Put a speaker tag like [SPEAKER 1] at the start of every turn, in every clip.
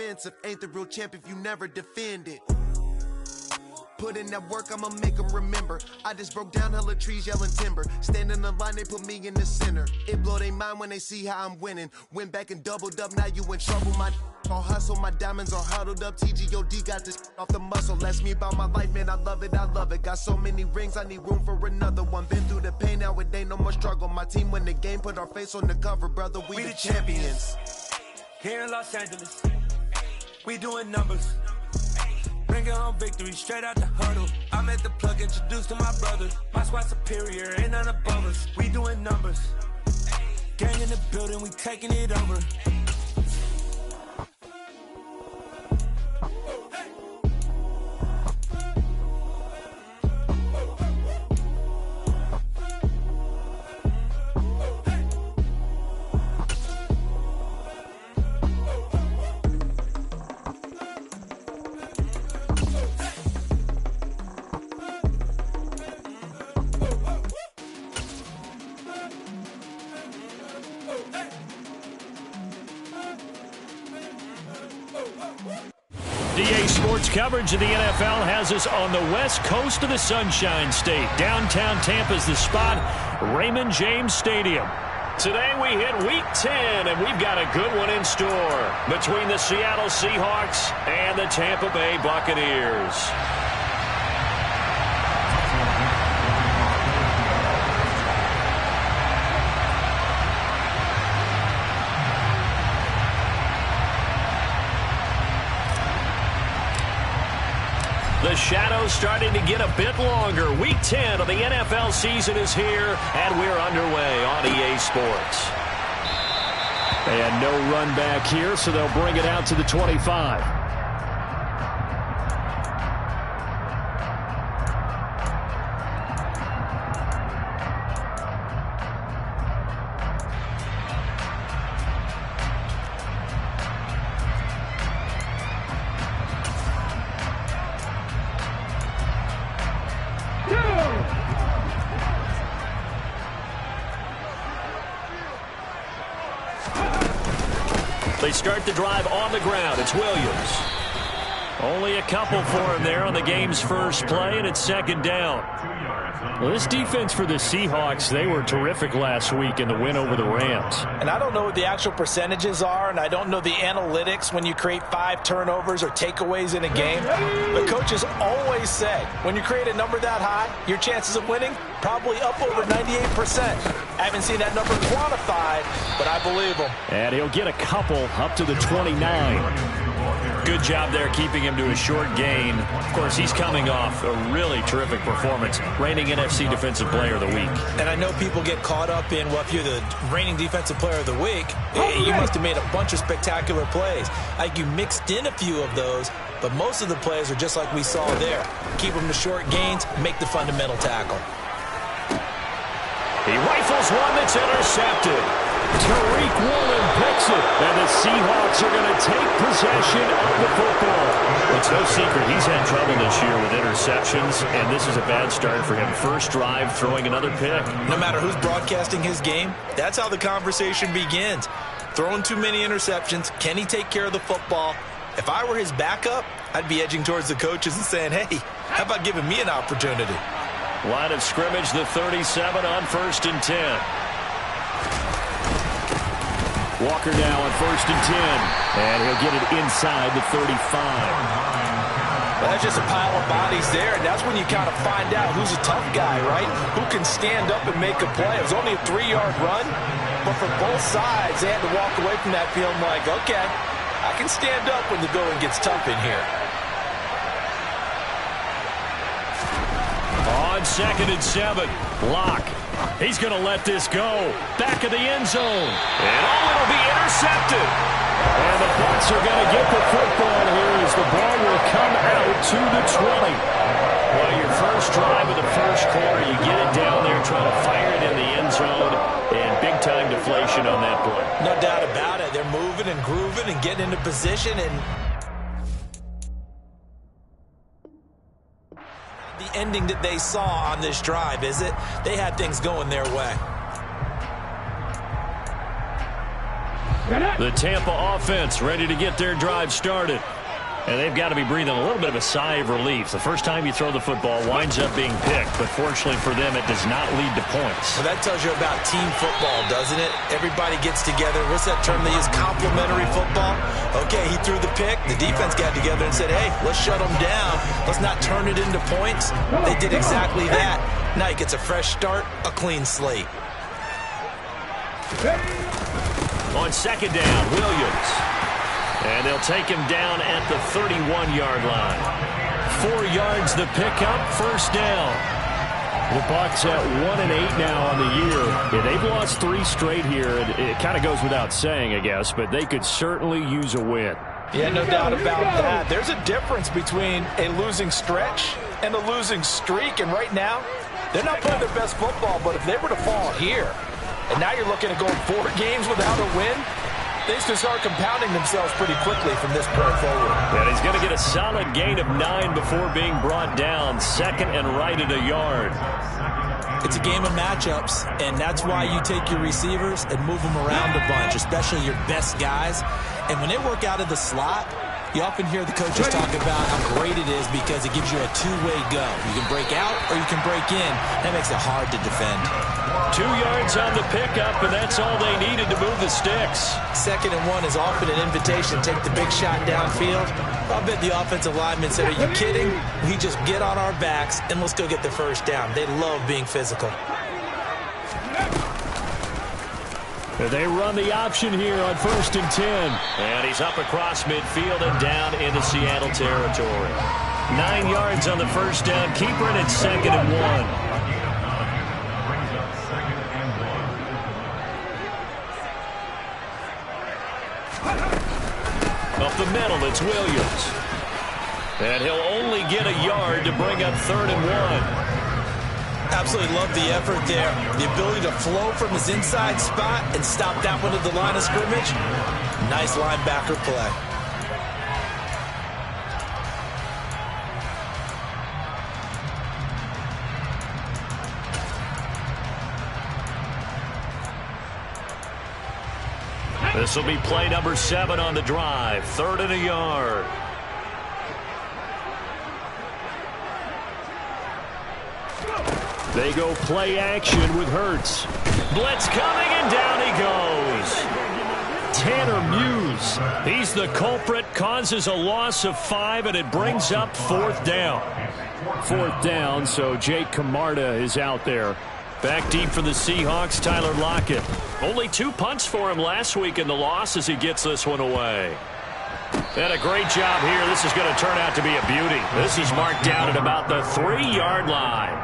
[SPEAKER 1] defensive. Ain't the real champ if you never defend it. Put in that work, I'ma make them remember. I just broke down hella trees, yelling timber. Stand in the line, they put me in the center. It blow they mind when they see how I'm winning. Went back and doubled up, now you in trouble. My all hustle, my diamonds are huddled up. TGOD got this off the muscle. Ask me about my life, man, I love it, I love it. Got so many rings, I need room for another one. Been through the pain, now it ain't no more struggle. My team win the game, put our face on the cover, brother, we the champions.
[SPEAKER 2] Here in Los Angeles, we doing numbers. Bringing home victory straight out the huddle. I'm at the plug, introduced to my brothers. My squad superior, ain't none above us. We doing numbers. Gang in the building, we taking it over.
[SPEAKER 3] DA Sports coverage of the NFL has us on the west coast of the Sunshine State. Downtown Tampa's the spot, Raymond James Stadium. Today we hit Week 10, and we've got a good one in store between the Seattle Seahawks and the Tampa Bay Buccaneers. The shadow's starting to get a bit longer. Week 10 of the NFL season is here, and we're underway on EA Sports. And no run back here, so they'll bring it out to the 25. They start the drive on the ground. It's Williams. Only a couple for him there on the game's first play, and it's second down. Well, this defense for the Seahawks, they were terrific last week in the win over the Rams.
[SPEAKER 4] And I don't know what the actual percentages are, and I don't know the analytics when you create 5 turnovers or takeaways in a game. But coaches always say, when you create a number that high, your chances of winning probably up over 98%. I haven't seen that number quantified, but I believe him.
[SPEAKER 3] And he'll get a couple up to the 29. Good job there keeping him to a short gain. Of course, he's coming off a really terrific performance, reigning NFC Defensive Player of the Week.
[SPEAKER 4] And I know people get caught up in, well, if you're the reigning Defensive Player of the Week, you must have made a bunch of spectacular plays. Like you mixed in a few of those, but most of the plays are just like we saw there. Keep them to short gains, make the fundamental tackle.
[SPEAKER 3] He rifles one that's intercepted. Tariq Woolen picks it, and the Seahawks are going to take possession of the football. It's no secret he's had trouble this year with interceptions, and this is a bad start for him. First drive, throwing another pick.
[SPEAKER 4] No matter who's broadcasting his game, that's how the conversation begins. Throwing too many interceptions, can he take care of the football? If I were his backup, I'd be edging towards the coaches and saying, hey, how about giving me an opportunity?
[SPEAKER 3] Line of scrimmage, the 37 on 1st and 10. Walker now on 1st and 10. And he'll get it inside the 35.
[SPEAKER 4] Well, that's just a pile of bodies there, and that's when you kind of find out who's a tough guy, right? Who can stand up and make a play. It was only a 3-yard run, but for both sides, they had to walk away from that feeling like, okay, I can stand up when the going gets tough in here.
[SPEAKER 3] On 2nd and 7, Locke. He's going to let this go. Back of the end zone. And it'll be intercepted. And the Bucs are going to get the football here as the ball will come out to the 20. Well, your first drive of the first quarter, you get it down there, trying to fire it in the end zone, and big-time deflation on that play.
[SPEAKER 4] No doubt about it. They're moving and grooving and getting into position, and the ending that they saw on this drive, is it? They had things going their way.
[SPEAKER 3] The Tampa offense ready to get their drive started. And they've got to be breathing a little bit of a sigh of relief. The first time you throw the football winds up being picked, but fortunately for them, it does not lead to points.
[SPEAKER 4] Well, that tells you about team football, doesn't it? Everybody gets together. What's that term they use? Complementary football? Okay, he threw the pick. The defense got together and said, hey, let's shut them down. Let's not turn it into points. They did exactly that. Now he gets a fresh start, a clean slate.
[SPEAKER 3] On second down, Williams. And they'll take him down at the 31-yard line. 4 yards the pickup, first down. The Bucs at 1-8 now on the year. Yeah, they've lost 3 straight here. It kind of goes without saying, I guess, but they could certainly use a win.
[SPEAKER 4] Yeah, no doubt about that. There's a difference between a losing stretch and a losing streak, and right now, they're not playing their best football, but if they were to fall here, and now you're looking at going 4 games without a win, things can start compounding themselves pretty quickly from this point forward.
[SPEAKER 3] And he's going to get a solid gain of 9 before being brought down. Second and right at a yard.
[SPEAKER 4] It's a game of matchups, and that's why you take your receivers and move them around a bunch, especially your best guys. And when they work out of the slot, you often hear the coaches talk about how great it is because it gives you a two-way go. You can break out or you can break in. That makes it hard to defend.
[SPEAKER 3] 2 yards on the pickup, and that's all they needed to move the sticks.
[SPEAKER 4] Second and 1 is often an invitation to take the big shot downfield. I bet the offensive lineman said, are you kidding? We just get on our backs and let's go get the first down. They love being physical.
[SPEAKER 3] They run the option here on 1st and 10. And he's up across midfield and down into Seattle territory. 9 yards on the first down. Keeper, and it's 2nd and 1. Up the middle, it's Williams. And he'll only get a yard to bring up 3rd and 1.
[SPEAKER 4] Absolutely love the effort there. The ability to flow from his inside spot and stop that one at the line of scrimmage. Nice linebacker play.
[SPEAKER 3] This will be play number 7 on the drive. 3rd and a yard. They go play action with Hurts. Blitz coming, and down he goes. Tanner Muse. He's the culprit, causes a loss of 5, and it brings up 4th down. 4th down, so Jake Camarda is out there. Back deep for the Seahawks, Tyler Lockett. Only 2 punts for him last week in the loss as he gets this one away. And a great job here. This is going to turn out to be a beauty. This is marked down at about the 3-yard line.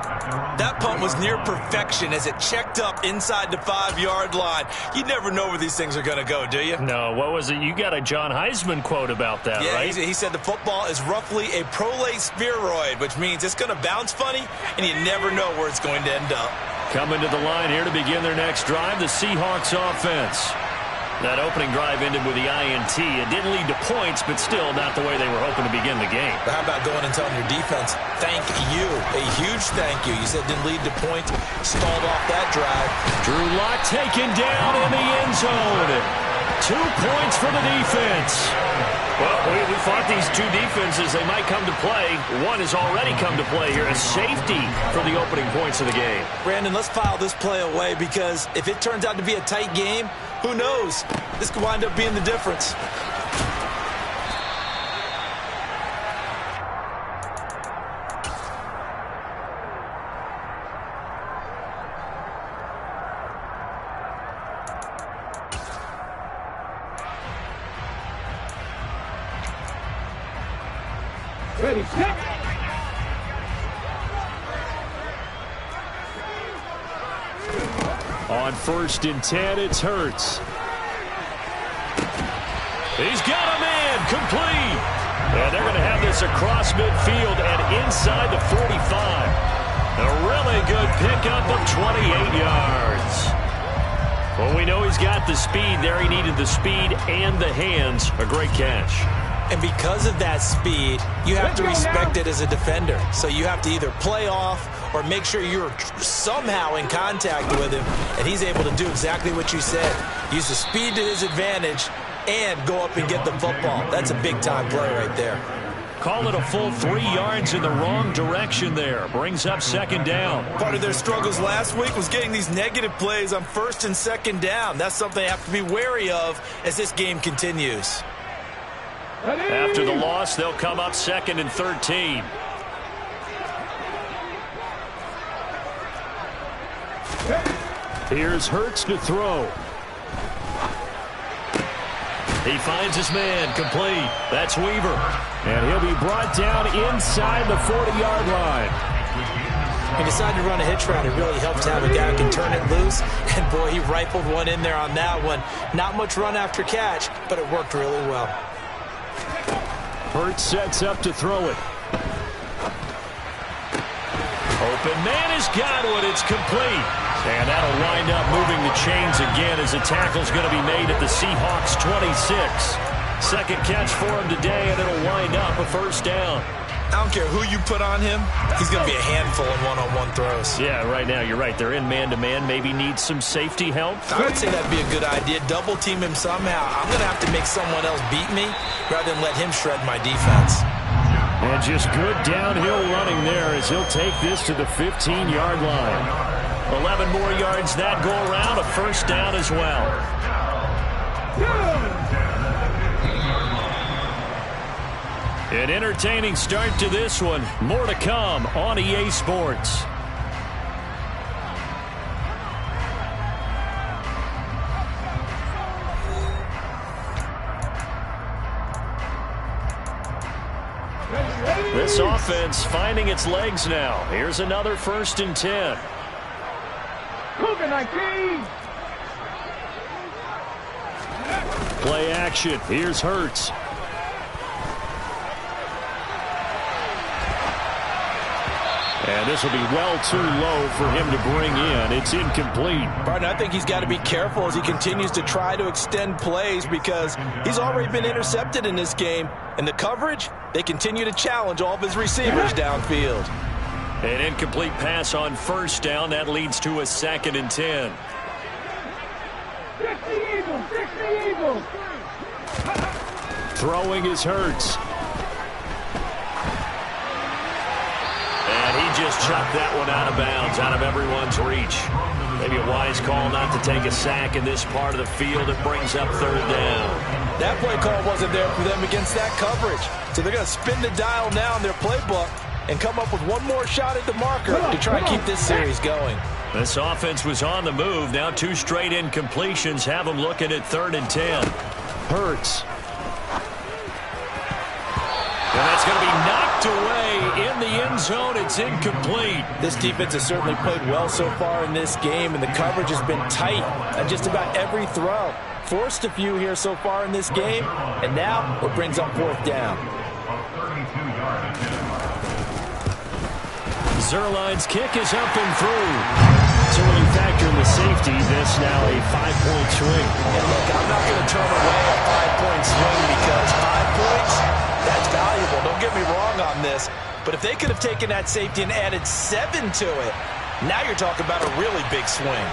[SPEAKER 4] That punt was near perfection as it checked up inside the 5-yard line. You never know where these things are going to go, do you?
[SPEAKER 3] No, what was it? You got a John Heisman quote about that, right?
[SPEAKER 4] Yeah, he said the football is roughly a prolate spheroid, which means it's going to bounce funny, and you never know where it's going to end up.
[SPEAKER 3] Coming to the line here to begin their next drive, the Seahawks offense. That opening drive ended with the INT. It didn't lead to points, but still not the way they were hoping to begin the game.
[SPEAKER 4] But how about going and telling your defense, thank you, a huge thank you. You said it didn't lead to points, stalled off that drive.
[SPEAKER 3] Drew Lock taken down in the end zone. 2 points for the defense. Well, we thought these 2 defenses, they might come to play. One has already come to play here, a safety for the opening points of the game.
[SPEAKER 4] Brandon, let's file this play away because if it turns out to be a tight game, who knows? This could wind up being the difference.
[SPEAKER 5] Ready, set.
[SPEAKER 3] On 1st and 10, it's Hurts. He's got a man, complete. And they're going to have this across midfield and inside the 45. A really good pickup of 28 yards. Well, we know he's got the speed there. He needed the speed and the hands. A great catch.
[SPEAKER 4] And because of that speed, you have to respect it as a defender. So you have to either play off or make sure you're somehow in contact with him, and he's able to do exactly what you said. Use the speed to his advantage and go up and get the football. That's a big-time play right there.
[SPEAKER 3] Call it a full 3 yards in the wrong direction there. Brings up second down.
[SPEAKER 4] Part of their struggles last week was getting these negative plays on first and second down. That's something they have to be wary of as this game continues.
[SPEAKER 3] After the loss, they'll come up 2nd and 13. Here's Hurts to throw. He finds his man, complete. That's Weaver. And he'll be brought down inside the 40-yard line.
[SPEAKER 4] He decided to run a hitch route. It really helps to have a guy who can turn it loose. And, boy, he rifled one in there on that one. Not much run after catch, but it worked really well.
[SPEAKER 3] Hurts sets up to throw it. Open man has got one. It's complete. And that'll wind up moving the chains again as the tackle's going to be made at the Seahawks 26. Second catch for him today, and it'll wind up a first down.
[SPEAKER 4] I don't care who you put on him. He's going to be a handful in one-on-one throws.
[SPEAKER 3] Yeah, right now, you're right. They're in man-to-man. Maybe needs some safety help.
[SPEAKER 4] I would say that'd be a good idea. Double team him somehow. I'm going to have to make someone else beat me rather than let him shred my defense.
[SPEAKER 3] And just good downhill running there as he'll take this to the 15-yard line. 11 more yards that go around, a first down as well. An entertaining start to this one. More to come on EA Sports. This offense finding its legs now. Here's another 1st and 10. Play action. Here's Hurts. And this will be well too low for him to bring in. It's incomplete.
[SPEAKER 4] Barton, I think he's got to be careful as he continues to try to extend plays because he's already been intercepted in this game. And the coverage, they continue to challenge all of his receivers downfield.
[SPEAKER 3] An incomplete pass on first down. That leads to a 2nd and 10. Throwing is Hurts. And he just chucked that one out of bounds, out of everyone's reach. Maybe a wise call not to take a sack in this part of the field. It brings up 3rd down.
[SPEAKER 4] That play call wasn't there for them against that coverage. So they're going to spin the dial now in their playbook and come up with one more shot at the marker to try and keep this series going.
[SPEAKER 3] This offense was on the move. Now 2 straight incompletions have them looking at 3rd and 10. Hurts. And that's going to be knocked away in the end zone. It's incomplete.
[SPEAKER 4] This defense has certainly played well so far in this game, and the coverage has been tight on just about every throw. Forced a few here so far in this game, and now it brings up 4th down.
[SPEAKER 3] Zerline's kick is up and through. So when you factor in the safety, this now a 5-point swing.
[SPEAKER 4] And look, I'm not going to turn away a 5-point swing because 5 points, that's valuable. Don't get me wrong on this. But if they could have taken that safety and added 7 to it, now you're talking about a really big swing.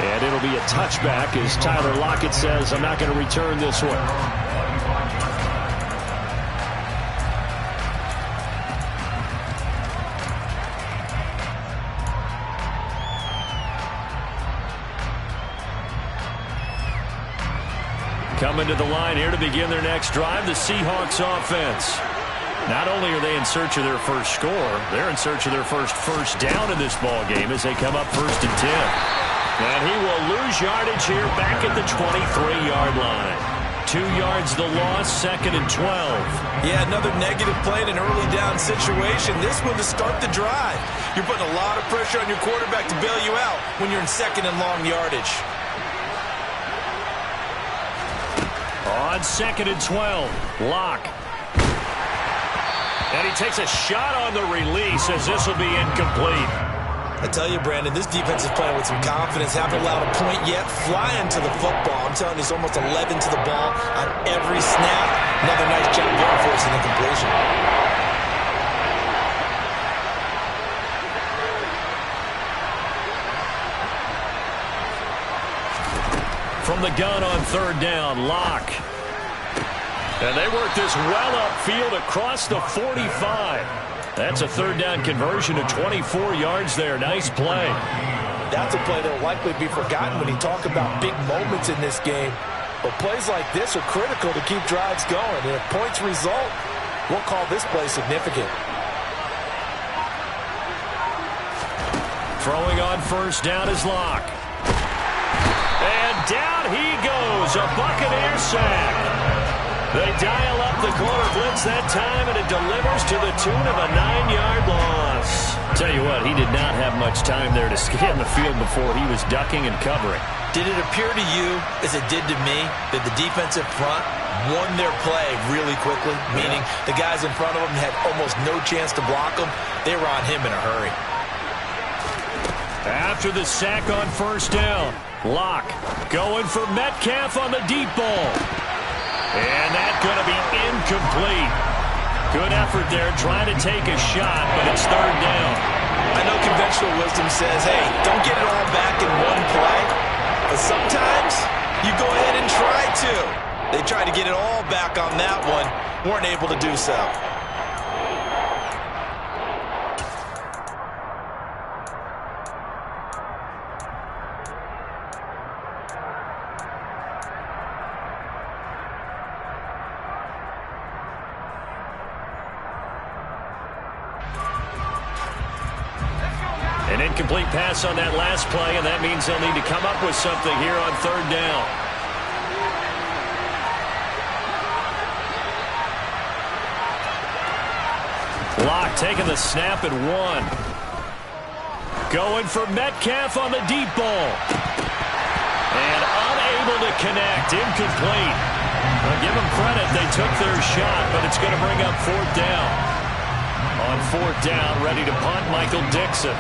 [SPEAKER 3] And it'll be a touchback as Tyler Lockett says, I'm not going to return this one. Coming to the line here to begin their next drive, the Seahawks offense. Not only are they in search of their first score, they're in search of their first down in this ball game as they come up 1st and 10. And he will lose yardage here back at the 23-yard line. 2 yards the loss, 2nd and 12.
[SPEAKER 4] Yeah, another negative play in an early down situation. This one to start the drive. You're putting a lot of pressure on your quarterback to bail you out when you're in 2nd and long yardage.
[SPEAKER 3] On 2nd and 12, Lock. And he takes a shot on the release as this will be incomplete.
[SPEAKER 4] I tell you, Brandon, this defense is playing with some confidence. Haven't allowed a point yet. Flying to the football. I'm telling you, it's almost 11 to the ball on every snap. Another nice job there forcing the completion.
[SPEAKER 3] from the gun on third down. Locke. And they work this well upfield across the 45. That's a third down conversion of 24 yards there. Nice play.
[SPEAKER 4] That's a play that will likely be forgotten when you talk about big moments in this game. But plays like this are critical to keep drives going. And if points result, we'll call this play significant.
[SPEAKER 3] Throwing on first down is Locke. And down he goes. A Buccaneer sack. They dial up the corner blitz that time, and it delivers to the tune of a 9-yard loss. Tell you what, he did not have much time there to scan the field before he was ducking and covering.
[SPEAKER 4] Did it appear to you, as it did to me, that the defensive front won their play really quickly? Meaning the guys in front of them had almost no chance to block them. They were on him in a hurry.
[SPEAKER 3] After the sack on first down, Locke going for Metcalf on the deep ball. And that's going to be incomplete. Good effort there trying to take a shot, but it's third down.
[SPEAKER 4] I know conventional wisdom says, hey, don't get it all back in one play. But sometimes you go ahead and try to. They tried to get it all back on that one. Weren't able to do so.
[SPEAKER 3] An incomplete pass on that last play, and that means they'll need to come up with something here on third down. Locke taking the snap at 1. Going for Metcalf on the deep ball. And unable to connect. Incomplete. I'll give them credit. They took their shot, but it's going to bring up fourth down. On fourth down, ready to punt, Michael Dixon.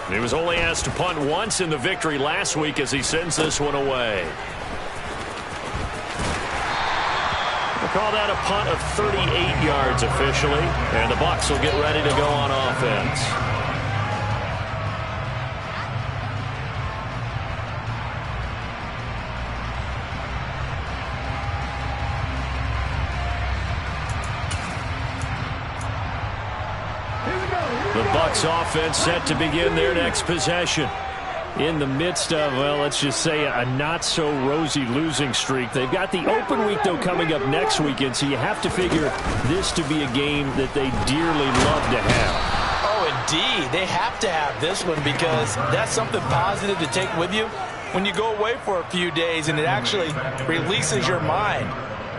[SPEAKER 3] He was only asked to punt once in the victory last week as he sends this one away. We'll call that a punt of 38 yards officially, and the Bucs will get ready to go on offense. The Bucs offense set to begin their next possession. In the midst of, well, let's just say a not-so-rosy losing streak. They've got the open week, though, coming up next weekend, so you have to figure this to be a game that they dearly love to have.
[SPEAKER 4] Oh, indeed. They have to have this one because that's something positive to take with you when you go away for a few days, and it actually releases your mind.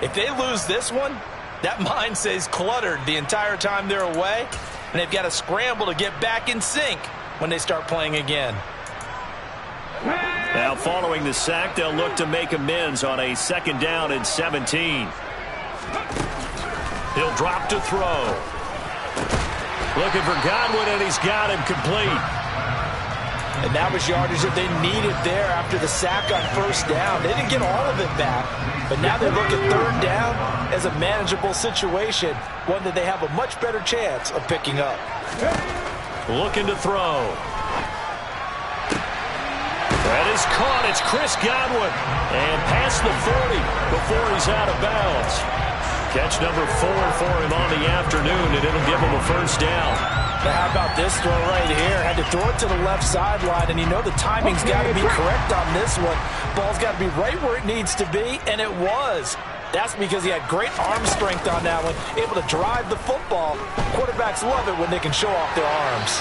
[SPEAKER 4] If they lose this one, that mind stays cluttered the entire time they're away, and they've got to scramble to get back in sync when they start playing again.
[SPEAKER 3] Now, following the sack, they'll look to make amends on a second down and 17. He'll drop to throw. Looking for Godwin, and he's got him complete.
[SPEAKER 4] And that was yardage that they needed there after the sack on first down. They didn't get all of it back, but now they look at third down as a manageable situation, one that they have a much better chance of picking up.
[SPEAKER 3] Looking to throw. That is caught. It's Chris Godwin. And past the 40 before he's out of bounds. Catch number 4 for him on the afternoon, and it'll give him a first down.
[SPEAKER 4] Now how about this throw right here? Had to throw it to the left sideline, and you know the timing's got to be correct on this one. Ball's got to be right where it needs to be, and it was. That's because he had great arm strength on that one, able to drive the football. Quarterbacks love it when they can show off their arms.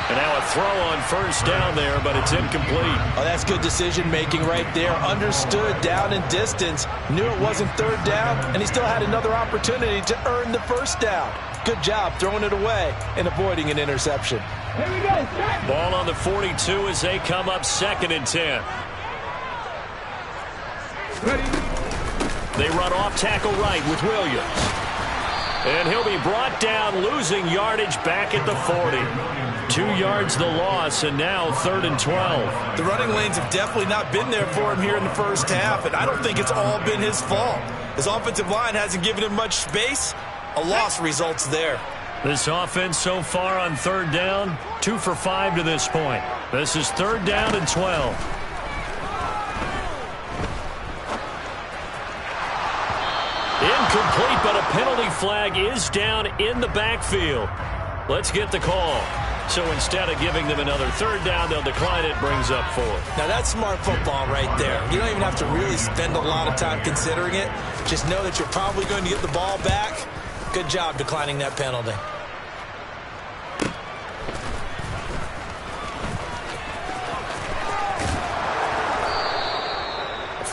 [SPEAKER 3] And now a throw on first down there, but it's incomplete.
[SPEAKER 4] Oh, that's good decision-making right there. Understood down and distance. Knew it wasn't third down, and he still had another opportunity to earn the first down. Good job throwing it away and avoiding an interception.
[SPEAKER 5] Here we go.
[SPEAKER 3] Ball on the 42 as they come up 2nd and 10.
[SPEAKER 5] Ready.
[SPEAKER 3] They run off tackle right with Williams. And he'll be brought down, losing yardage back at the 40. 2 yards the loss, and now 3rd and 12.
[SPEAKER 4] The running lanes have definitely not been there for him here in the first half, and I don't think it's all been his fault. His offensive line hasn't given him much space. A loss results there.
[SPEAKER 3] This offense so far on third down, 2 for 5 to this point. This is third down and 12. Incomplete, but a penalty flag is down in the backfield. Let's get the call. So instead of giving them another third down, they'll decline it, brings up 4.
[SPEAKER 4] Now that's smart football right there. You don't even have to really spend a lot of time considering it. Just know that you're probably going to get the ball back. Good job declining that penalty.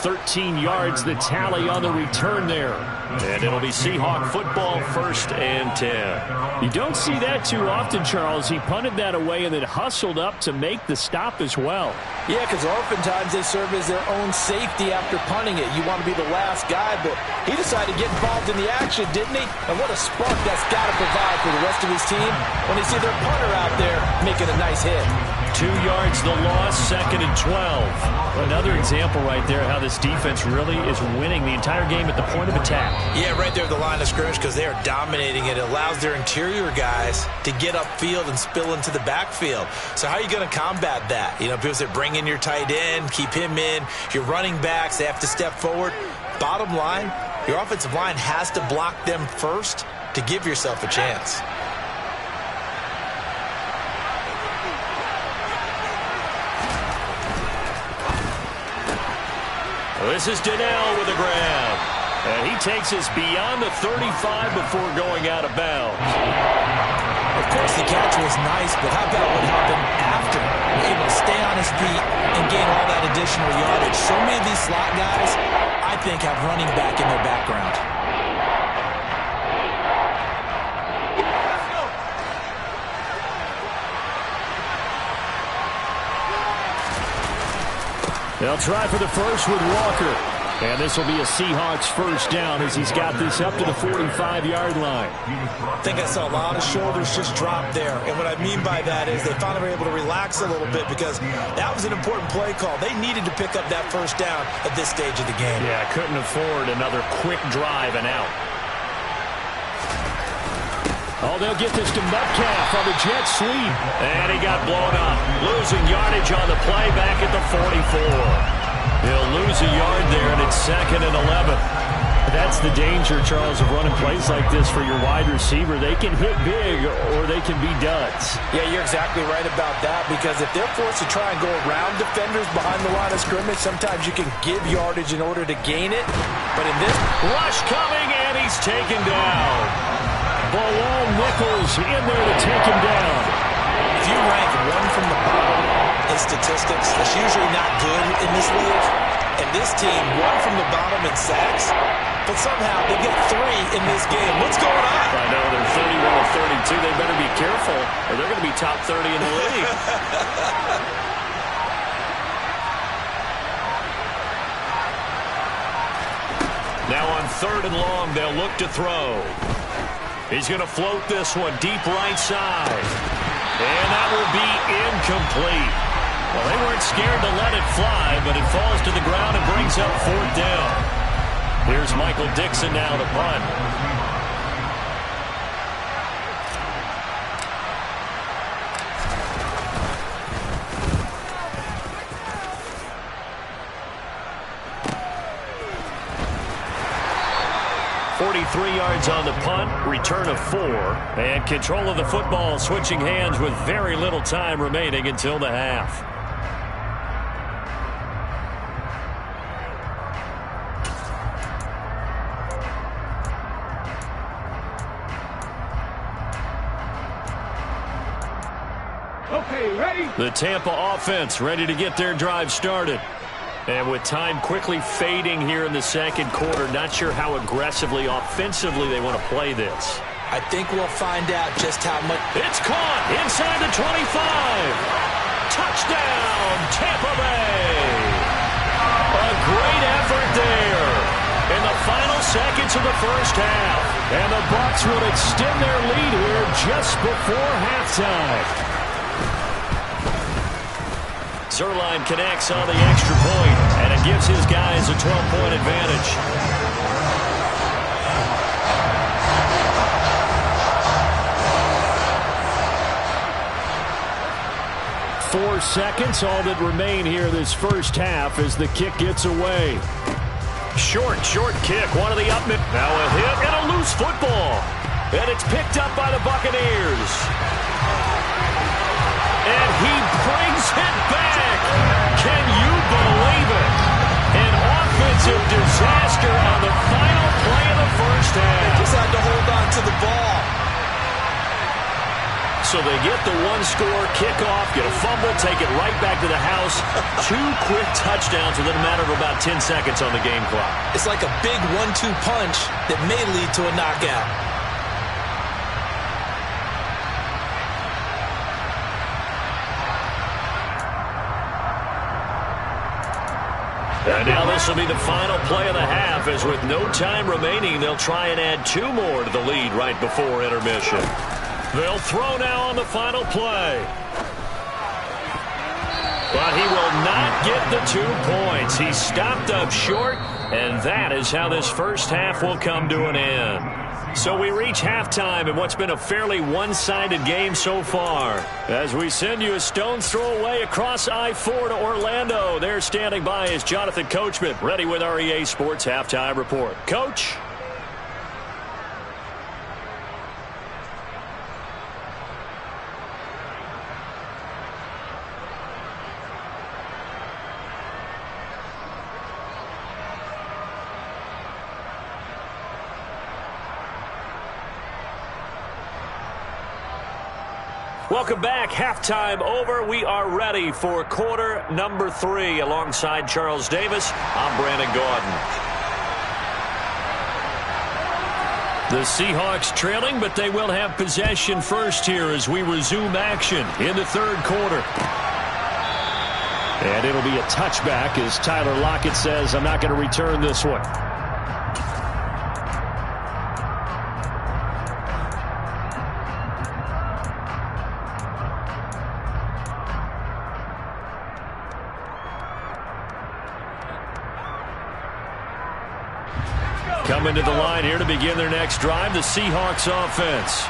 [SPEAKER 3] 13 yards, the tally on the return there. And it'll be Seahawk football, 1st and 10.
[SPEAKER 6] You don't see that too often, Charles. He punted that away and then hustled up to make the stop as well.
[SPEAKER 4] Yeah, because oftentimes they serve as their own safety after punting it. You want to be the last guy, but he decided to get involved in the action, didn't he? And what a spark that's got to provide for the rest of his team when they see their punter out there making a nice hit.
[SPEAKER 3] 2 yards the loss, 2nd and 12. Another example right there how this defense really is winning the entire game at the point of attack.
[SPEAKER 4] Yeah, right there at the line of scrimmage because they are dominating it. It allows their interior guys to get upfield and spill into the backfield. So how are you going to combat that? You know, people say bring in your tight end, keep him in. Your running backs, they have to step forward. Bottom line, your offensive line has to block them first to give yourself a chance.
[SPEAKER 3] This is Donnell with a grab. And he takes us beyond the 35 before going out of bounds.
[SPEAKER 4] Of course, the catch was nice, but how about what happened after? Able to stay on his feet and gain all that additional yardage. So many of these slot guys, I think, have running back in their background.
[SPEAKER 6] They'll try for the first with Walker. And this will be a Seahawks first down as he's got this up to the 45-yard line.
[SPEAKER 4] I think I saw a lot of shoulders just drop there. And what I mean by that is they finally were able to relax a little bit because that was an important play call. They needed to pick up that first down at this stage of the game.
[SPEAKER 3] Yeah, couldn't afford another quick drive and out.
[SPEAKER 6] Oh, they'll get this to Metcalf on the jet sweep.
[SPEAKER 3] And he got blown up. Losing yardage on the play back at the 44. He'll lose a yard there, and it's 2nd and 11.
[SPEAKER 6] That's the danger, Charles, of running plays like this for your wide receiver. They can hit big or they can be duds.
[SPEAKER 4] Yeah, you're exactly right about that because if they're forced to try and go around defenders behind the line of scrimmage, sometimes you can give yardage in order to gain it. But in this
[SPEAKER 3] rush coming, and he's taken down.
[SPEAKER 6] Below Nichols in there to take him down.
[SPEAKER 4] If you rank one from the bottom in statistics, that's usually not good in this league. And this team, one from the bottom in sacks, but somehow they get 3 in this game. What's going on?
[SPEAKER 3] I know, they're 31 of 32. They better be careful, or they're going to be top 30 in the league. Now on 3rd and long, they'll look to throw. He's going to float this one deep right side. And that will be incomplete. Well, they weren't scared to let it fly, but it falls to the ground and brings up 4th down. Here's Michael Dixon now to punt. Yards on the punt, return of 4, and control of the football switching hands with very little time remaining until the half.
[SPEAKER 5] Okay, ready?
[SPEAKER 3] The Tampa offense ready to get their drive started. And with time quickly fading here in the 2nd quarter, not sure how aggressively, offensively they want to play this.
[SPEAKER 4] I think we'll find out just how much.
[SPEAKER 3] It's caught inside the 25. Touchdown, Tampa Bay. A great effort there in the final seconds of the first half. And the Bucs will extend their lead here just before halftime. Zerline connects on the extra point, and it gives his guys a 12-point advantage.
[SPEAKER 6] 4 seconds, all that remain here this first half as the kick gets away. Short kick, one of the up. Now a hit and a loose football. And it's picked up by the Buccaneers. And he brings it back. Can you believe it? An offensive disaster on the final play of the first half.
[SPEAKER 4] They just had to hold on to the ball.
[SPEAKER 6] So they get the one-score kickoff, get a fumble, take it right back to the house. 2 quick touchdowns within a matter of about 10 seconds on the game clock.
[SPEAKER 4] It's like a big 1-2 punch that may lead to a knockout.
[SPEAKER 6] And now this will be the final play of the half, as with no time remaining, they'll try and add 2 more to the lead right before intermission. They'll throw now on the final play. But he will not get the 2 points. He stopped up short, and that is how this first half will come to an end. So we reach halftime in what's been a fairly one-sided game so far. As we send you a stone's throw away across I-4 to Orlando. There standing by is Jonathan Coachman, ready with our EA Sports Halftime Report. Coach? Welcome back. Halftime over. We are ready for quarter number 3. Alongside Charles Davis, I'm Brandon Gaudin. The Seahawks trailing, but they will have possession first here as we resume action in the third quarter. And it'll be a touchback as Tyler Lockett says, I'm not going to return this one. Coming to the line here to begin their next drive, the Seahawks offense.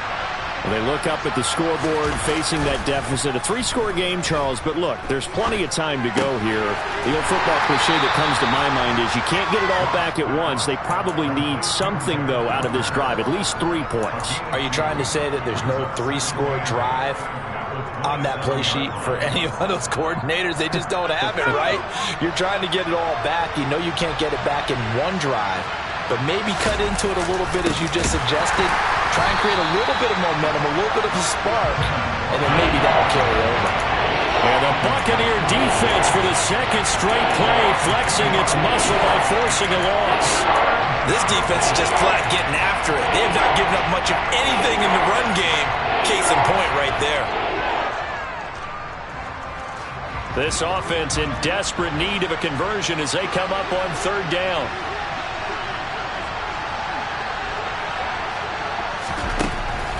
[SPEAKER 6] They look up at the scoreboard facing that deficit. A 3-score game, Charles, but look, there's plenty of time to go here. The old football cliche that comes to my mind is you can't get it all back at once. They probably need something, though, out of this drive, at least 3 points.
[SPEAKER 4] Are you trying to say that there's no 3-score drive on that play sheet for any of those coordinators? They just don't have it, right? You're trying to get it all back. You know you can't get it back in one drive. But maybe cut into it a little bit as you just suggested. Try and create a little bit of momentum, a little bit of a spark, and then maybe that'll carry over.
[SPEAKER 6] And the Buccaneer defense for the second straight play, flexing its muscle by forcing a loss.
[SPEAKER 4] This defense is just flat getting after it. They have not given up much of anything in the run game. Case in point right there.
[SPEAKER 6] This offense in desperate need of a conversion as they come up on third down.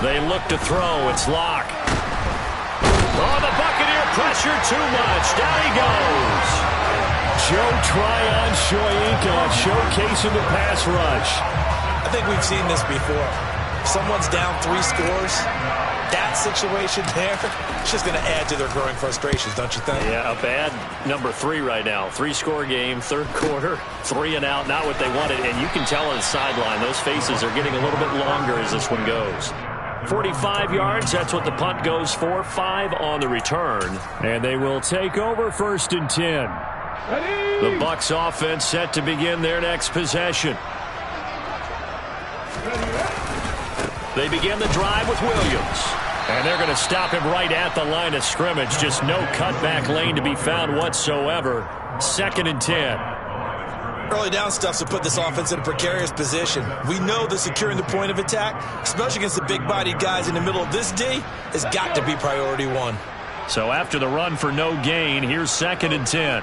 [SPEAKER 6] They look to throw. It's Locke. Oh, the Buccaneer pressure too much. Down he goes. Joe Tryon-Shoyinka showcasing the pass rush.
[SPEAKER 4] I think we've seen this before. Someone's down 3 scores. That situation there, it's just going to add to their growing frustrations, don't you think?
[SPEAKER 6] Yeah, a bad number 3 right now. 3-score game, third quarter, 3 and out, not what they wanted. And you can tell on the sideline, those faces are getting a little bit longer as this one goes. 45 yards, that's what the punt goes for. 5 on the return. And they will take over first and 10.
[SPEAKER 5] Ready?
[SPEAKER 6] The Bucs offense set to begin their next possession. They begin the drive with Williams. And they're going to stop him right at the line of scrimmage. Just no cutback lane to be found whatsoever. 2nd and 10.
[SPEAKER 4] Early down stuff to put this offense in a precarious position. We know that securing the point of attack, especially against the big-bodied guys in the middle of this D, has got to be priority 1.
[SPEAKER 6] So after the run for no gain, here's 2nd and 10.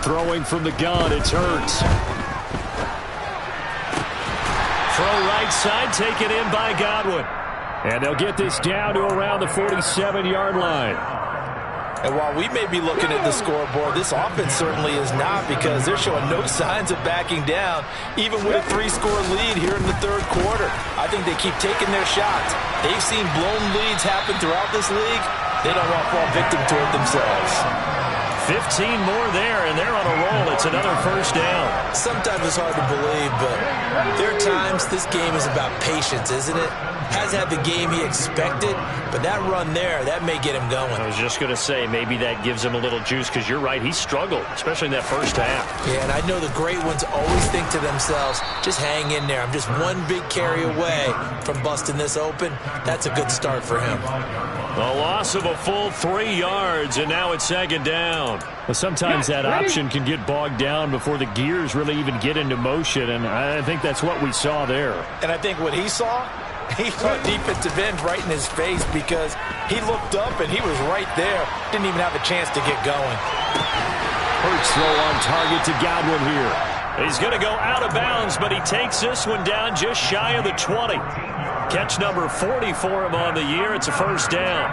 [SPEAKER 6] Throwing from the gun, it's Hurts. Throw right side, taken in by Godwin. And they'll get this down to around the 47-yard line.
[SPEAKER 4] And while we may be looking at the scoreboard, this offense certainly is not, because they're showing no signs of backing down, even with a 3-score lead here in the third quarter. I think they keep taking their shots. They've seen blown leads happen throughout this league. They don't want to fall victim to it themselves.
[SPEAKER 6] 15 more there, and they're on a roll. It's another first down.
[SPEAKER 4] Sometimes it's hard to believe, but there are times this game is about patience, isn't it? Hasn't had the game he expected, but that run there, that may get him going.
[SPEAKER 6] I was just going to say, maybe that gives him a little juice, because you're right, he struggled, especially in that first half.
[SPEAKER 4] Yeah, and I know the great ones always think to themselves, just hang in there. I'm just one big carry away from busting this open. That's a good start for him.
[SPEAKER 6] A loss of a full 3 yards, and now it's second down. Well, sometimes that option can get bogged down before the gears really even get into motion, and I think that's what we saw there.
[SPEAKER 4] And I think what he saw defensive end right in his face, because he looked up and he was right there. Didn't even have a chance to get going.
[SPEAKER 3] Hurts throw on target to Godwin here.
[SPEAKER 6] He's going to go out of bounds, but he takes this one down just shy of the 20. Catch number 40 for him on the year. It's a first down.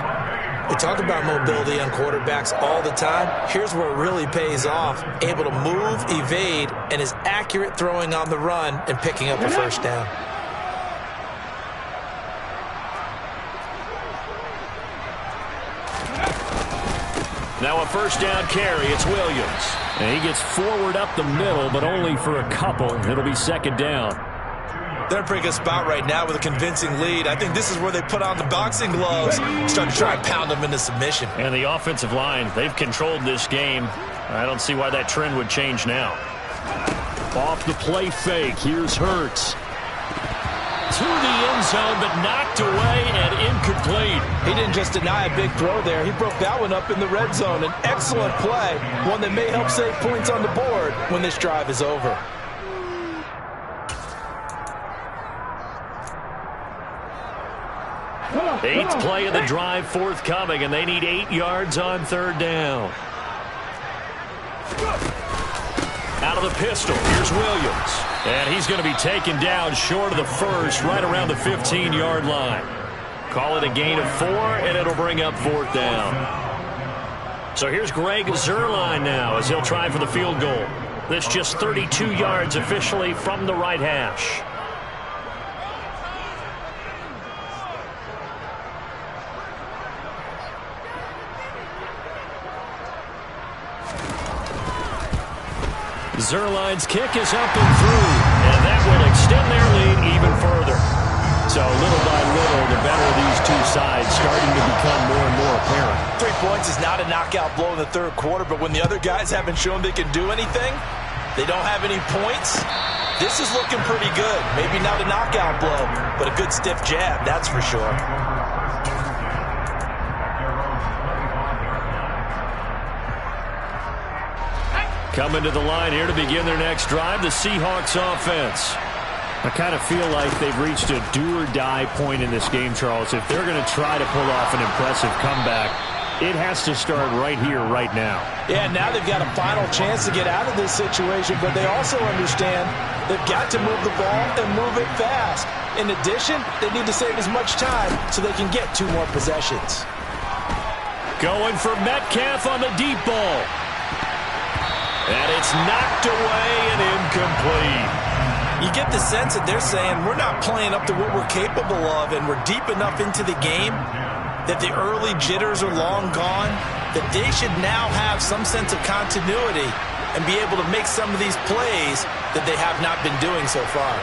[SPEAKER 4] We talk about mobility on quarterbacks all the time. Here's where it really pays off. Able to move, evade, and is accurate throwing on the run and picking up a first down.
[SPEAKER 6] Now a first down carry. It's Williams.
[SPEAKER 3] And he gets forward up the middle, but only for a couple. It'll be second down.
[SPEAKER 4] They're in a pretty good spot right now with a convincing lead. I think this is where they put on the boxing gloves, start to try and pound them into submission.
[SPEAKER 6] And the offensive line, they've controlled this game. I don't see why that trend would change now.
[SPEAKER 3] Off the play fake. Here's Hurts.
[SPEAKER 6] To the end zone, but knocked away and incomplete.
[SPEAKER 4] He didn't just deny a big throw there. He broke that one up in the red zone. An excellent play, one that may help save points on the board when this drive is over.
[SPEAKER 6] Eighth play of the drive forthcoming, and they need 8 yards on third down. Out of the pistol, here's Williams. And he's going to be taken down short of the first, right around the 15-yard line. Call it a gain of 4, and it'll bring up fourth down. So here's Greg Zuerlein now as he'll try for the field goal. That's just 32 yards officially from the right hash. Zuerlein's kick is up and through, and that will extend their lead even further. So little by little, the better of these two sides starting to become more and more apparent.
[SPEAKER 4] 3 points is not a knockout blow in the third quarter, but when the other guys haven't shown they can do anything, they don't have any points, this is looking pretty good. Maybe not a knockout blow, but a good stiff jab, that's for sure.
[SPEAKER 6] Coming to the line here to begin their next drive, the Seahawks offense.
[SPEAKER 3] I kind of feel like they've reached a do-or-die point in this game, Charles. If they're going to try to pull off an impressive comeback, it has to start right here, right now.
[SPEAKER 4] Yeah, now they've got a final chance to get out of this situation, but they also understand they've got to move the ball and move it fast. In addition, they need to save as much time so they can get 2 more possessions.
[SPEAKER 6] Going for Metcalf on the deep ball. And it's knocked away and incomplete.
[SPEAKER 4] You get the sense that they're saying we're not playing up to what we're capable of, and we're deep enough into the game that the early jitters are long gone, that they should now have some sense of continuity and be able to make some of these plays that they have not been doing so far.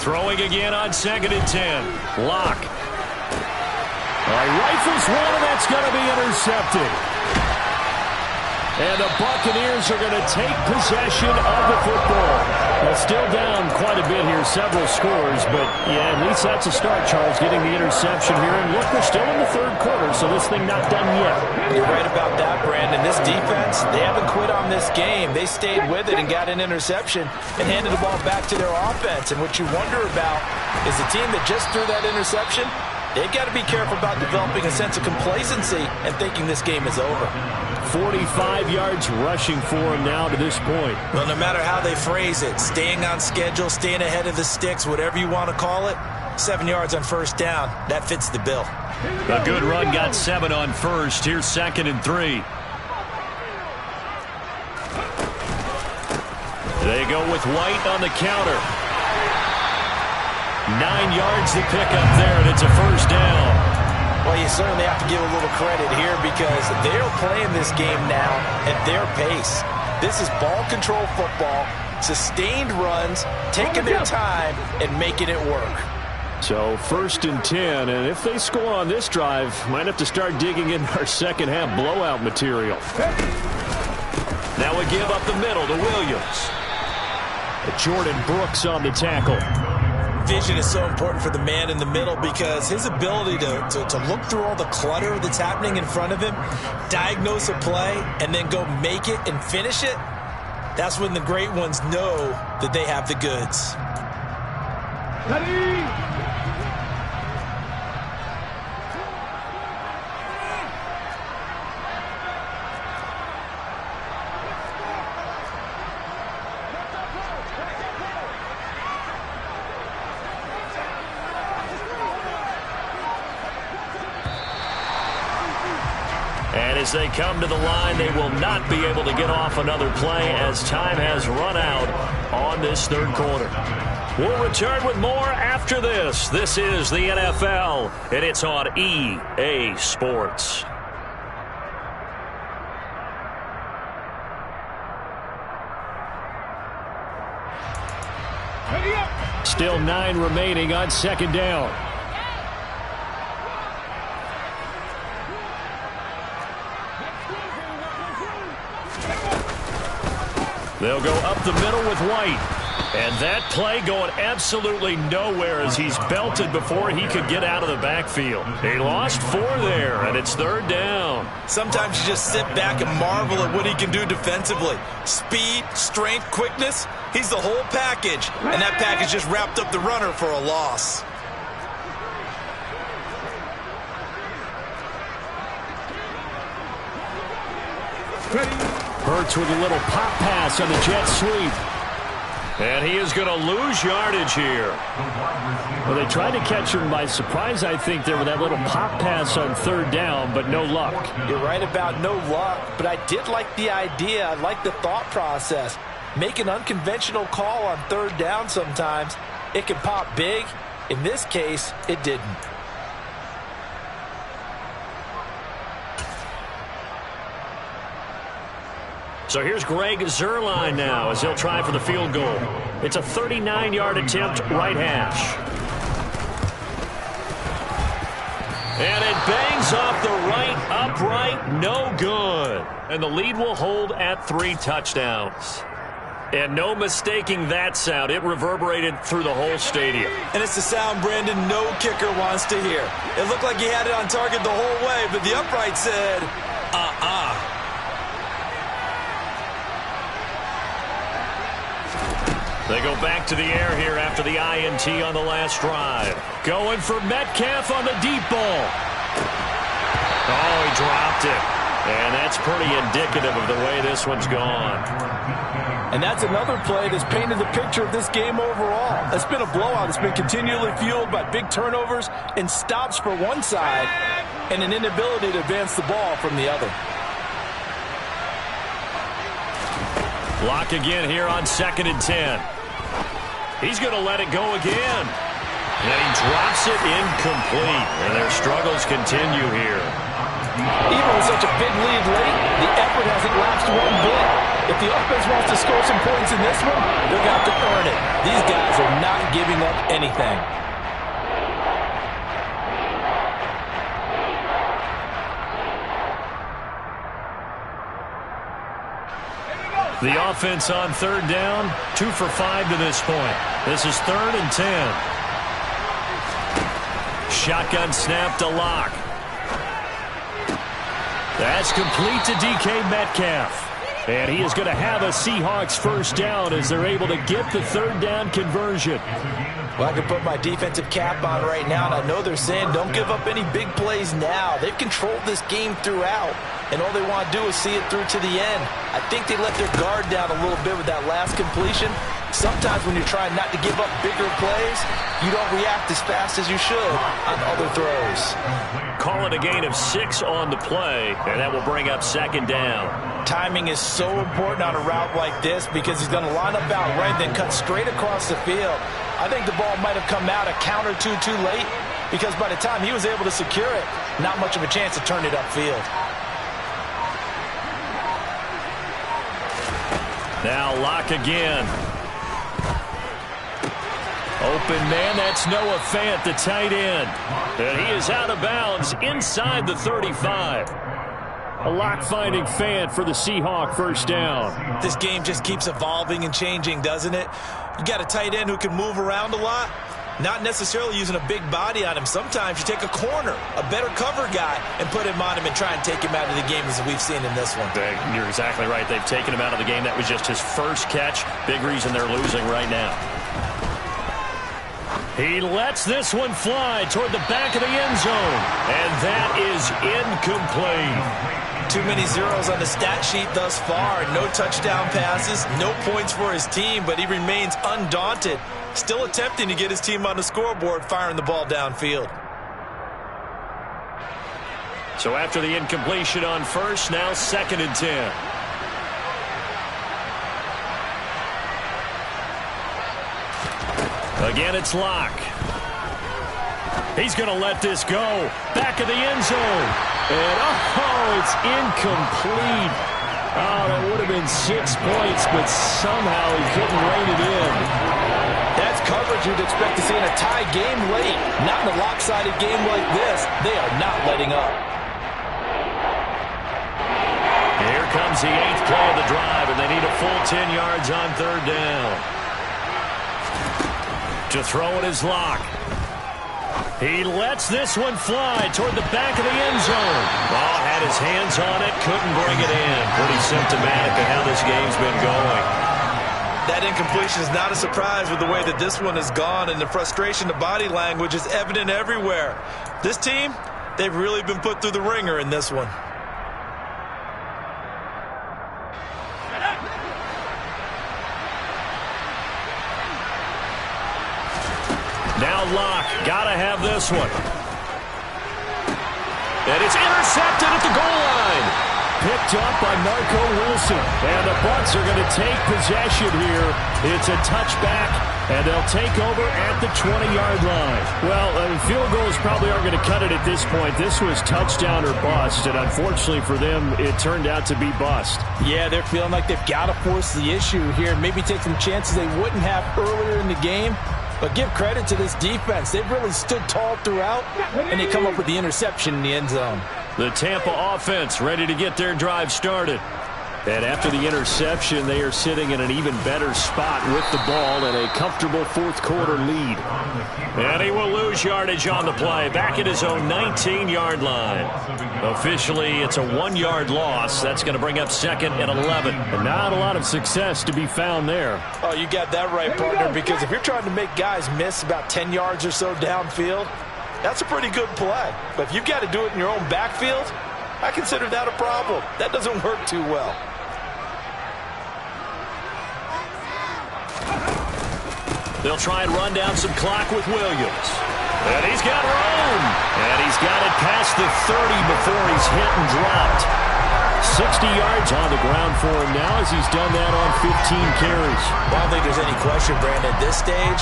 [SPEAKER 6] Throwing again on 2nd and 10. Lock. Rifles one, and that's going to be intercepted. And the Buccaneers are going to take possession of the football. Well, still down quite a bit here, several scores, but yeah, at least that's a start, Charles, getting the interception here. And look, we're still in the third quarter, so this thing not done yet.
[SPEAKER 4] You're right about that, Brandon. This defense, they haven't quit on this game. They stayed with it and got an interception and handed the ball back to their offense. And what you wonder about is the team that just threw that interception, they've got to be careful about developing a sense of complacency and thinking this game is over.
[SPEAKER 3] 45 yards rushing for him now to this point.
[SPEAKER 4] Well, no matter how they phrase it, staying on schedule, staying ahead of the sticks, whatever you want to call it, 7 yards on first down, that fits the bill.
[SPEAKER 6] A good run got 7 on first. Here's 2nd and 3. They go with White on the counter. 9 yards to pick up there, and it's a first down.
[SPEAKER 4] Well, you certainly have to give a little credit here because they're playing this game now at their pace. This is ball control football, sustained runs, taking their time and making it work.
[SPEAKER 3] So 1st and 10, and if they score on this drive, might have to start digging in our second half blowout material.
[SPEAKER 6] Now we give up the middle to Williams.
[SPEAKER 3] Jordan Brooks on the tackle.
[SPEAKER 4] Vision is so important for the man in the middle because his ability to look through all the clutter that's happening in front of him, diagnose a play, and then go make it and finish it, that's when the great ones know that they have the goods.
[SPEAKER 5] Ready?
[SPEAKER 6] And as they come to the line, they will not be able to get off another play as time has run out on this third quarter. We'll return with more after this. This is the NFL, and it's on EA Sports.
[SPEAKER 3] Still 9 remaining on second down.
[SPEAKER 6] They'll go up the middle with White. And that play going absolutely nowhere as he's belted before he could get out of the backfield. He lost 4 there, and it's third down.
[SPEAKER 4] Sometimes you just sit back and marvel at what he can do defensively. Speed, strength, quickness, he's the whole package. And that package just wrapped up the runner for a loss.
[SPEAKER 3] Hurts with a little pop pass on the jet sweep.
[SPEAKER 6] And he is going to lose yardage here.
[SPEAKER 3] Well, they tried to catch him by surprise, I think, there with that little pop pass on third down, but no luck.
[SPEAKER 4] You're right about no luck, but I did like the idea. I like the thought process. Make an unconventional call on third down sometimes. It can pop big. In this case, it didn't.
[SPEAKER 6] So here's Greg Zuerlein now as he'll try for the field goal. It's a 39-yard attempt, right hash. And it bangs off the right upright, no good. And the lead will hold at 3 touchdowns. And no mistaking that sound. It reverberated through the whole stadium.
[SPEAKER 4] And it's the sound Brandon no kicker wants to hear. It looked like he had it on target the whole way, but the upright said,
[SPEAKER 6] They go back to the air here after the INT on the last drive. Going for Metcalf on the deep ball. Oh, he dropped it. And that's pretty indicative of the way this one's gone.
[SPEAKER 4] And that's another play that's painted the picture of this game overall. It's been a blowout. It's been continually fueled by big turnovers and stops for one side and an inability to advance the ball from the other.
[SPEAKER 6] Block again here on 2nd and 10. He's going to let it go again. And he drops it incomplete. And their struggles continue here.
[SPEAKER 4] Even with such a big lead late, the effort hasn't lapsed one bit. If the offense wants to score some points in this one, they're going to have to earn it. These guys are not giving up anything.
[SPEAKER 6] The offense on third down, 2 for 5 to this point. This is 3rd and 10. Shotgun snap to Locke. That's complete to DK Metcalf. And he is going to have a Seahawks first down as they're able to get the third down conversion.
[SPEAKER 4] Well, I can put my defensive cap on right now, and I know they're saying don't give up any big plays now. They've controlled this game throughout, and all they want to do is see it through to the end. I think they let their guard down a little bit with that last completion. Sometimes when you're trying not to give up bigger plays, you don't react as fast as you should on other throws.
[SPEAKER 6] Call it a gain of 6 on the play, and that will bring up second down.
[SPEAKER 4] Timing is so important on a route like this because he's going to line up out right, then cut straight across the field. I think the ball might have come out a count or two too late because by the time he was able to secure it, not much of a chance to turn it upfield.
[SPEAKER 6] Now Locke again. Open man, that's Noah Fant, the tight end. And he is out of bounds inside the 35. A Locke finding Fant for the Seahawk first down.
[SPEAKER 4] This game just keeps evolving and changing, doesn't it? You got a tight end who can move around a lot, not necessarily using a big body on him. Sometimes you take a corner, a better cover guy, and put him on him and try and take him out of the game as we've seen in this one.
[SPEAKER 6] You're exactly right. They've taken him out of the game. That was just his first catch. Big reason they're losing right now. He lets this one fly toward the back of the end zone. And that is incomplete.
[SPEAKER 4] Too many zeros on the stat sheet thus far. No touchdown passes, no points for his team, but he remains undaunted. Still attempting to get his team on the scoreboard, firing the ball downfield.
[SPEAKER 6] So after the incompletion on first, now 2nd and 10. Again, it's Locke. He's going to let this go. Back of the end zone. And, oh, it's incomplete. Oh, that would have been 6 points, but somehow he couldn't rein it in.
[SPEAKER 4] That's coverage you'd expect to see in a tie game late. Not in a lopsided game like this. They are not letting up.
[SPEAKER 6] Here comes the 8th play of the drive, and they need a full 10 yards on 3rd down. To throw it is Locke. He lets this one fly toward the back of the end zone. Oh, had his hands on it, couldn't bring it in. Pretty symptomatic of how this game's been going.
[SPEAKER 4] That incompletion is not a surprise with the way that this one has gone, and the frustration, the body language is evident everywhere. This team, they've really been put through the ringer in this one.
[SPEAKER 6] Now Locke, gotta have this one. And it's intercepted at the goal line. Picked up by Marco Wilson. And the Bucs are going to take possession here. It's a touchback, and they'll take over at the 20-yard line. Well, field goals probably aren't going to cut it at this point. This was touchdown or bust, and unfortunately for them, it turned out to be bust.
[SPEAKER 4] Yeah, they're feeling like they've got to force the issue here. Maybe take some chances they wouldn't have earlier in the game. But give credit to this defense. They've really stood tall throughout, and they come up with the interception in the end zone.
[SPEAKER 6] The Tampa offense ready to get their drive started. And after the interception, they are sitting in an even better spot with the ball and a comfortable fourth-quarter lead. And he will lose yardage on the play, back at his own 19-yard line. Officially, it's a 1-yard loss. That's going to bring up 2nd and 11. And not a lot of success to be found there.
[SPEAKER 4] Oh, you got that right, partner, because if you're trying to make guys miss about 10 yards or so downfield, that's a pretty good play. But if you've got to do it in your own backfield, I consider that a problem. That doesn't work too well.
[SPEAKER 6] They'll try and run down some clock with Williams. And he's got room. And he's got it past the 30 before he's hit and dropped. 60 yards on the ground for him now as he's done that on 15 carries.
[SPEAKER 4] Well, I don't think there's any question, Brandon, at this stage.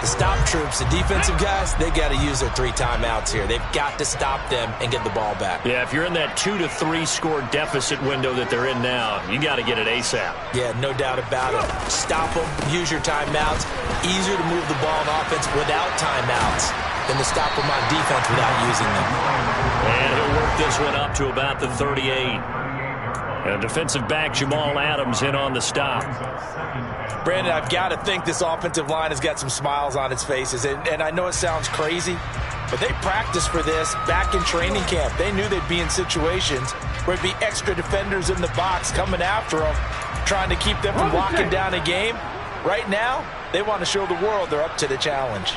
[SPEAKER 4] The stop troops, the defensive guys, they got to use their 3 timeouts here. They've got to stop them and get the ball back.
[SPEAKER 6] Yeah, if you're in that 2 to 3 score deficit window that they're in now, you got to get it ASAP.
[SPEAKER 4] Yeah, no doubt about it. Stop them, use your timeouts. Easier to move the ball on offense without timeouts than to stop them on defense without using them.
[SPEAKER 6] And he'll work this one up to about the 38. And defensive back Jamal Adams in on the stop.
[SPEAKER 4] Brandon, I've got to think this offensive line has got some smiles on its faces. And I know it sounds crazy, but they practiced for this back in training camp. They knew they'd be in situations where it'd be extra defenders in the box coming after them, trying to keep them from locking down a game. Right now, they want to show the world they're up to the challenge.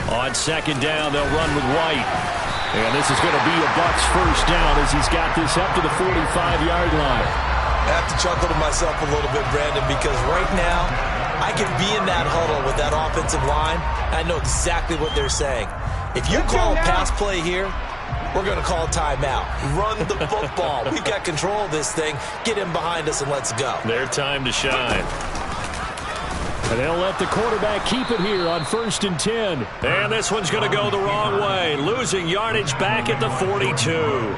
[SPEAKER 6] On 2nd down, they'll run with White.
[SPEAKER 3] And this is going to be a Bucs first down as he's got this up to the 45-yard line.
[SPEAKER 4] I have to chuckle to myself a little bit, Brandon, because right now I can be in that huddle with that offensive line, and I know exactly what they're saying. If you call a pass play here, we're going to call a timeout. Run the football. We've got control of this thing. Get him behind us and let's go.
[SPEAKER 6] Their time to shine.
[SPEAKER 3] And they'll let the quarterback keep it here on 1st and 10.
[SPEAKER 6] And this one's going to go the wrong way. Losing yardage back at the 42.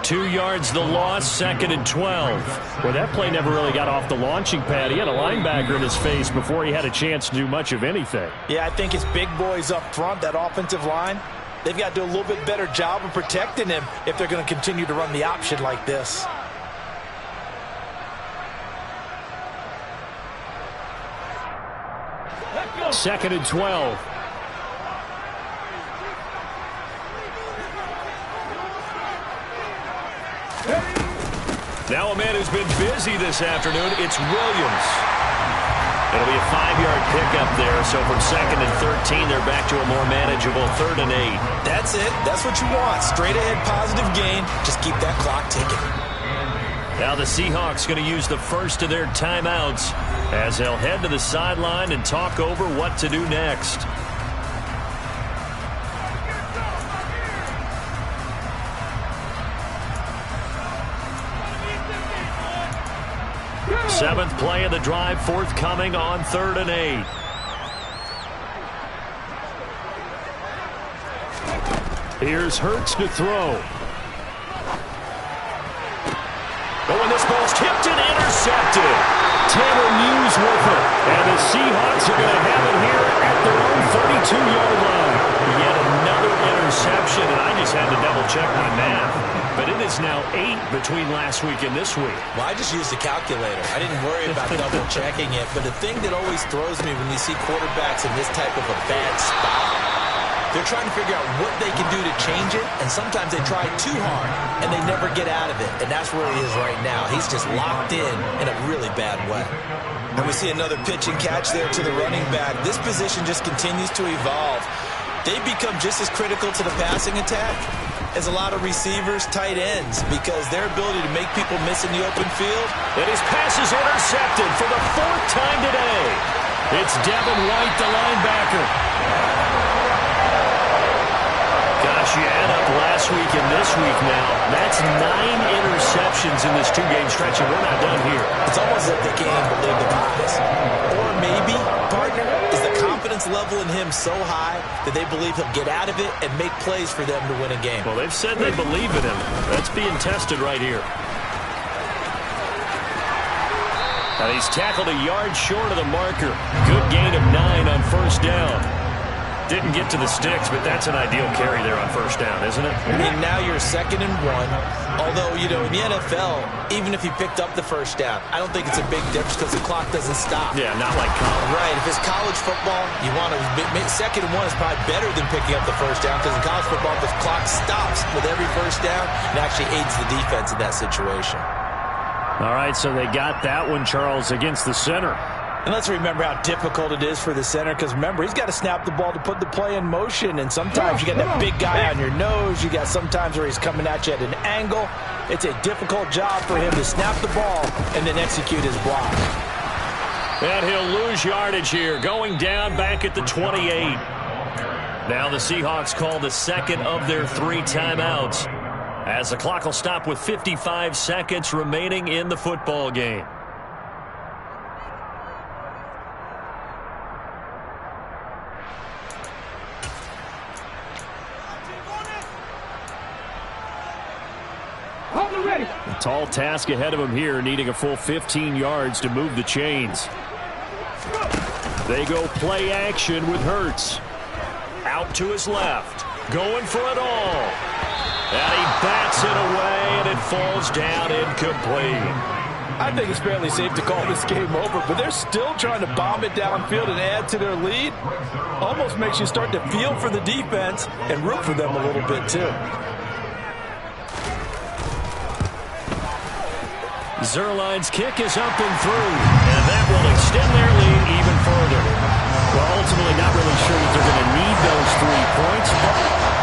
[SPEAKER 6] 2 yards the loss, 2nd and 12.
[SPEAKER 3] Well, that play never really got off the launching pad. He had a linebacker in his face before he had a chance to do much of anything.
[SPEAKER 4] Yeah, I think his big boys up front, that offensive line, they've got to do a little bit better job of protecting him if they're going to continue to run the option like this.
[SPEAKER 3] Second and 12.
[SPEAKER 6] Now a man who's been busy this afternoon, it's Williams. It'll be a 5-yard pickup there, so from 2nd and 13, they're back to a more manageable 3rd and 8.
[SPEAKER 4] That's it. That's what you want. Straight ahead positive gain. Just keep that clock ticking.
[SPEAKER 6] Now the Seahawks going to use the first of their timeouts as they'll head to the sideline and talk over what to do next. Seventh play of the drive forthcoming on 3rd and 8.
[SPEAKER 3] Here's Hurts to throw.
[SPEAKER 6] Oh, and this ball's tipped and intercepted.
[SPEAKER 3] Tanner Muse with it. And the Seahawks are going to have it here at their own 32-yard line.
[SPEAKER 6] Yet another interception, and I just had to double-check my math. But it is now 8 between last week and this week.
[SPEAKER 4] Well, I just used a calculator. I didn't worry about double-checking it. But the thing that always throws me when you see quarterbacks in this type of a bad spot, they're trying to figure out what they can do to change it, and sometimes they try too hard, and they never get out of it. And that's where he is right now. He's just locked in a really bad way. And we see another pitch and catch there to the running back. This position just continues to evolve. They become just as critical to the passing attack as a lot of receivers, tight ends, because their ability to make people miss in the open field.
[SPEAKER 6] And his pass is intercepted for the 4th time today.
[SPEAKER 3] It's Devin White, the linebacker.
[SPEAKER 6] Gosh, you add up last week and this week now. That's 9 interceptions in this 2-game stretch, and we're not done here.
[SPEAKER 4] It's almost like they can't even believe the eyes. Or maybe, partner, is the confidence level in him so high that they believe he'll get out of it and make plays for them to win a game.
[SPEAKER 6] Well, they've said they believe in him. That's being tested right here. Now he's tackled a yard short of the marker. Good gain of 9 on 1st down. Didn't get to the sticks, but that's an ideal carry there on 1st down, isn't it?
[SPEAKER 4] I mean, now you're 2nd and 1. Although, you know, in the NFL, even if he picked up the 1st down, I don't think it's a big difference because the clock doesn't stop.
[SPEAKER 6] Yeah, not like college.
[SPEAKER 4] Right. If it's college football, you want to 2nd and 1 is probably better than picking up the 1st down because in college football, the clock stops with every 1st down and actually aids the defense in that situation.
[SPEAKER 3] All right, so they got that one, Charles, against the center.
[SPEAKER 4] And let's remember how difficult it is for the center because, remember, he's got to snap the ball to put the play in motion. And sometimes you got that big guy on your nose. You got sometimes where he's coming at you at an angle. It's a difficult job for him to snap the ball and then execute his block.
[SPEAKER 6] And he'll lose yardage here, going down back at the 28. Now the Seahawks call the 2nd of their 3 timeouts as the clock will stop with 55 seconds remaining in the football game.
[SPEAKER 3] A tall task ahead of him here, needing a full 15 yards to move the chains. They go play action with Hurts.
[SPEAKER 6] Out to his left, going for it all. And he bats it away, and it falls down incomplete.
[SPEAKER 4] I think it's fairly safe to call this game over, but they're still trying to bomb it downfield and add to their lead. Almost makes you start to feel for the defense and root for them a little bit, too.
[SPEAKER 6] Zerline's kick is up and through, and that will extend their lead even further.
[SPEAKER 3] Well, ultimately not really sure that they're going to need those 3 points, but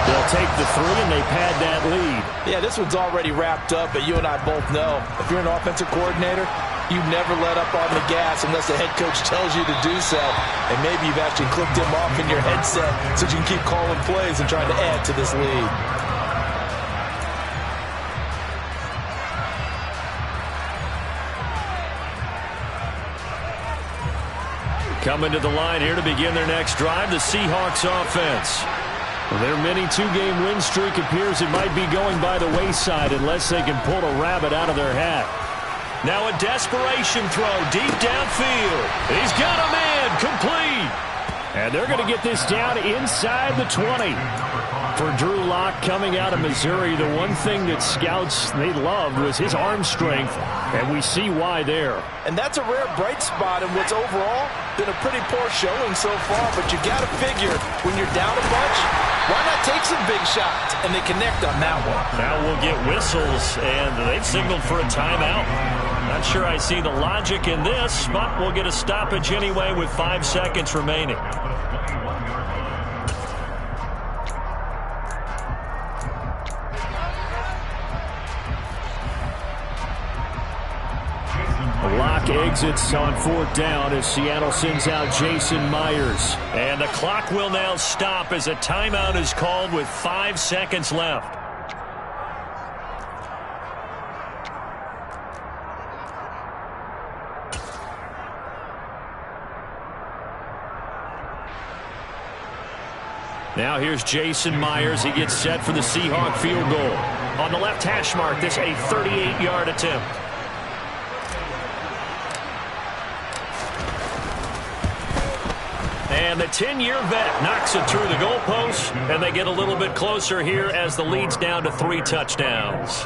[SPEAKER 3] they'll take the three, and they pad that lead.
[SPEAKER 4] Yeah, this one's already wrapped up, but you and I both know if you're an offensive coordinator, you never let up on the gas unless the head coach tells you to do so. And maybe you've actually clicked him off in your headset so you can keep calling plays and trying to add to this lead.
[SPEAKER 3] Coming to the line here to begin their next drive, the Seahawks offense. Well, their mini two-game win streak appears it might be going by the wayside unless they can pull a rabbit out of their hat. Now a desperation throw deep downfield. He's got a man complete. And they're going to get this down inside the 20. For Drew Lock coming out of Missouri, the one thing that scouts they loved was his arm strength, and we see why there.
[SPEAKER 4] And that's a rare bright spot in what's overall been a pretty poor showing so far, but you got to figure when you're down a bunch, why not take some big shots? And they connect on that one.
[SPEAKER 6] Now we'll get whistles, and they've signaled for a timeout. Not sure I see the logic in this, but we'll get a stoppage anyway with 5 seconds remaining.
[SPEAKER 3] Lock exits on 4th down as Seattle sends out Jason Myers.
[SPEAKER 6] And the clock will now stop as a timeout is called with 5 seconds left.
[SPEAKER 3] Now here's Jason Myers. He gets set for the Seahawk field goal.
[SPEAKER 6] On the left hash mark, this a 38-yard attempt. And the 10-year vet knocks it through the goalpost, and they get a little bit closer here as the lead's down to 3 touchdowns.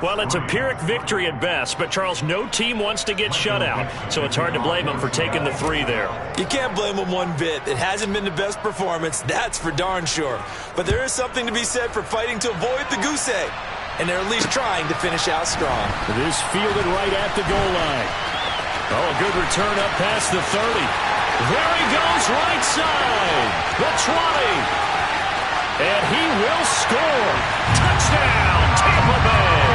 [SPEAKER 6] Well, it's a Pyrrhic victory at best, but, Charles, no team wants to get shut out, so it's hard to blame them for taking the 3 there.
[SPEAKER 4] You can't blame them one bit. It hasn't been the best performance, that's for darn sure. But there is something to be said for fighting to avoid the goose egg, and they're at least trying to finish out strong.
[SPEAKER 3] It is fielded right at the goal line.
[SPEAKER 6] Oh, a good return up past the 30. There he goes, right side, the 20. And he will score. Touchdown, Tampa Bay.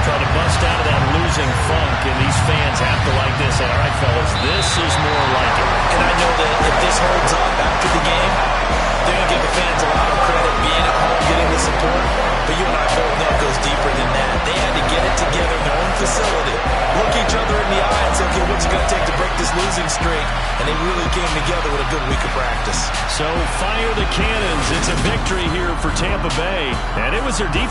[SPEAKER 6] Try to bust out of that losing funk, and these fans have to like this. All right, fellas, this is more like it.
[SPEAKER 4] And I know that if this holds up after the game, they're going to give the fans a lot of credit being at home, getting the support. But you and I both know it goes deeper than that. They had to get it together in their own facility, look each other in the eye and say, okay, what's it going to take to break this losing streak? And they really came together with a good week of practice.
[SPEAKER 6] So fire the cannons. It's a victory here for Tampa Bay. And it was their defense.